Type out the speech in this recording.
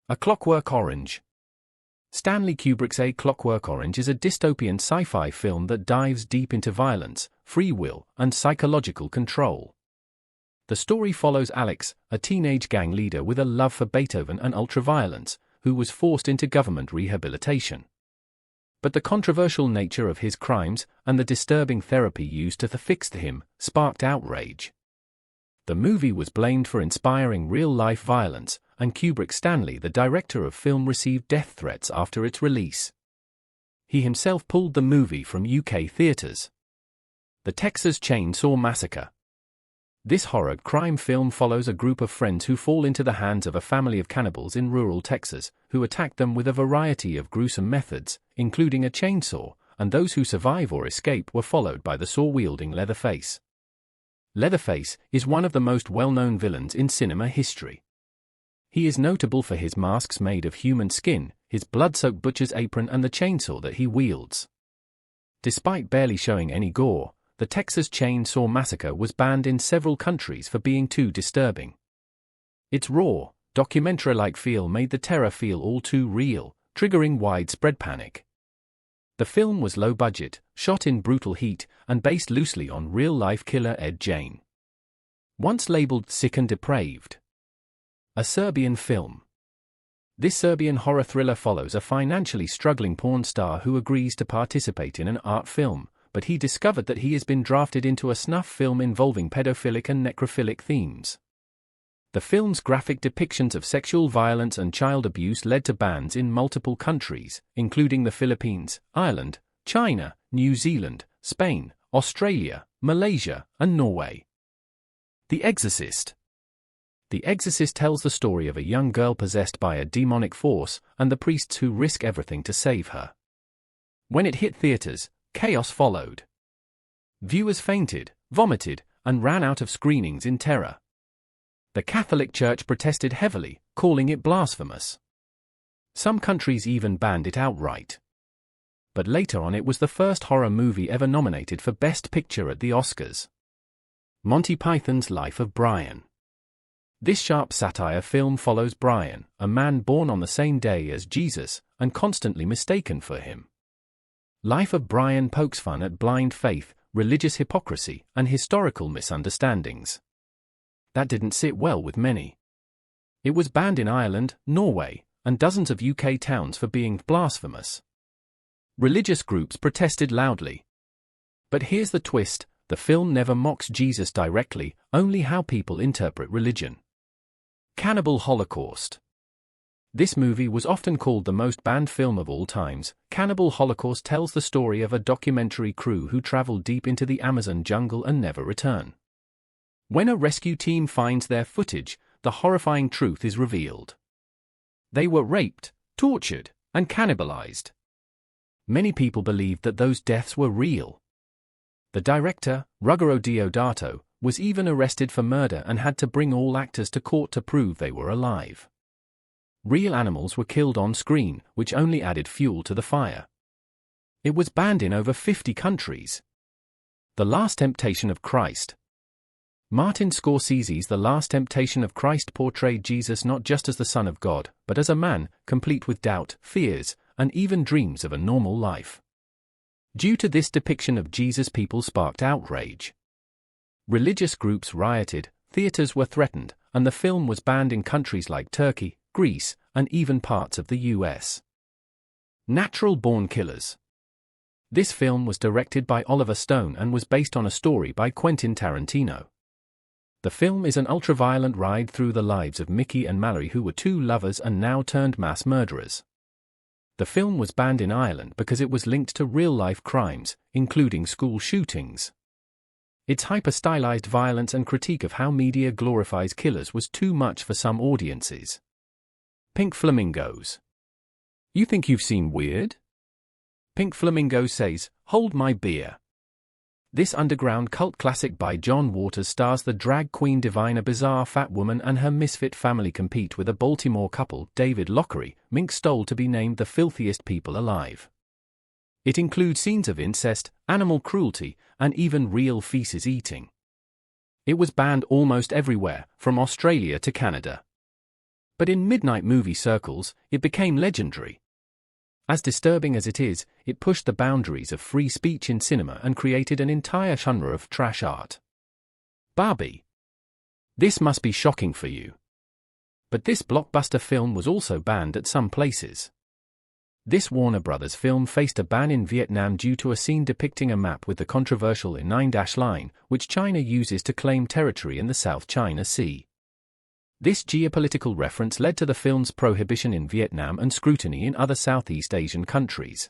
A Clockwork Orange. Stanley Kubrick's A Clockwork Orange is a dystopian sci-fi film that dives deep into violence, free will, and psychological control. The story follows Alex, a teenage gang leader with a love for Beethoven and ultraviolence, who was forced into government rehabilitation. But the controversial nature of his crimes and the disturbing therapy used to fix him sparked outrage. The movie was blamed for inspiring real-life violence, and Kubrick Stanley, the director of film, received death threats after its release. He himself pulled the movie from UK theaters. The Texas Chainsaw Massacre. This horror crime film follows a group of friends who fall into the hands of a family of cannibals in rural Texas, who attack them with a variety of gruesome methods, including a chainsaw, and those who survive or escape were followed by the saw-wielding Leatherface. Leatherface is one of the most well-known villains in cinema history. He is notable for his masks made of human skin, his blood-soaked butcher's apron, and the chainsaw that he wields. Despite barely showing any gore, the Texas Chainsaw Massacre was banned in several countries for being too disturbing. Its raw, documentary-like feel made the terror feel all too real, triggering widespread panic. The film was low-budget, shot in brutal heat, and based loosely on real-life killer Ed Gein. Once labeled sick and depraved. A Serbian film. This Serbian horror thriller follows a financially struggling porn star who agrees to participate in an art film, but he discovered that he has been drafted into a snuff film involving pedophilic and necrophilic themes. The film's graphic depictions of sexual violence and child abuse led to bans in multiple countries, including the Philippines, Ireland, China, New Zealand, Spain, Australia, Malaysia, and Norway. The Exorcist. The Exorcist tells the story of a young girl possessed by a demonic force and the priests who risk everything to save her. When it hit theaters, chaos followed. Viewers fainted, vomited, and ran out of screenings in terror. The Catholic Church protested heavily, calling it blasphemous. Some countries even banned it outright. But later on, it was the first horror movie ever nominated for Best Picture at the Oscars. Monty Python's Life of Brian. This sharp satire film follows Brian, a man born on the same day as Jesus, and constantly mistaken for him. Life of Brian pokes fun at blind faith, religious hypocrisy, and historical misunderstandings. That didn't sit well with many. It was banned in Ireland, Norway, and dozens of UK towns for being blasphemous. Religious groups protested loudly. But here's the twist: the film never mocks Jesus directly, only how people interpret religion. Cannibal Holocaust. This movie was often called the most banned film of all times. Cannibal Holocaust tells the story of a documentary crew who travel deep into the Amazon jungle and never return. When a rescue team finds their footage, the horrifying truth is revealed. They were raped, tortured, and cannibalized. Many people believed that those deaths were real. The director, Ruggero Deodato, was even arrested for murder and had to bring all actors to court to prove they were alive. Real animals were killed on screen, which only added fuel to the fire. It was banned in over 50 countries. The Last Temptation of Christ. Martin Scorsese's The Last Temptation of Christ portrayed Jesus not just as the Son of God, but as a man, complete with doubt, fears, and even dreams of a normal life. Due to this depiction of Jesus, people sparked outrage. Religious groups rioted, theaters were threatened, and the film was banned in countries like Turkey, Greece, and even parts of the US. Natural-Born Killers. This film was directed by Oliver Stone and was based on a story by Quentin Tarantino. The film is an ultra-violent ride through the lives of Mickey and Mallory, who were two lovers and now turned mass murderers. The film was banned in Ireland because it was linked to real-life crimes, including school shootings. Its hyper-stylized violence and critique of how media glorifies killers was too much for some audiences. Pink Flamingos. You think you've seen weird? Pink Flamingo says, "Hold my beer." This underground cult classic by John Waters stars the drag queen Divine, a bizarre fat woman, and her misfit family compete with a Baltimore couple, David Lockery, Mink Stole, to be named the filthiest people alive. It includes scenes of incest, animal cruelty, and even real feces eating. It was banned almost everywhere, from Australia to Canada. But in midnight movie circles, it became legendary. As disturbing as it is, it pushed the boundaries of free speech in cinema and created an entire genre of trash art. Barbie. This must be shocking for you. But this blockbuster film was also banned at some places. This Warner Brothers film faced a ban in Vietnam due to a scene depicting a map with the controversial Nine-Dash Line, which China uses to claim territory in the South China Sea. This geopolitical reference led to the film's prohibition in Vietnam and scrutiny in other Southeast Asian countries.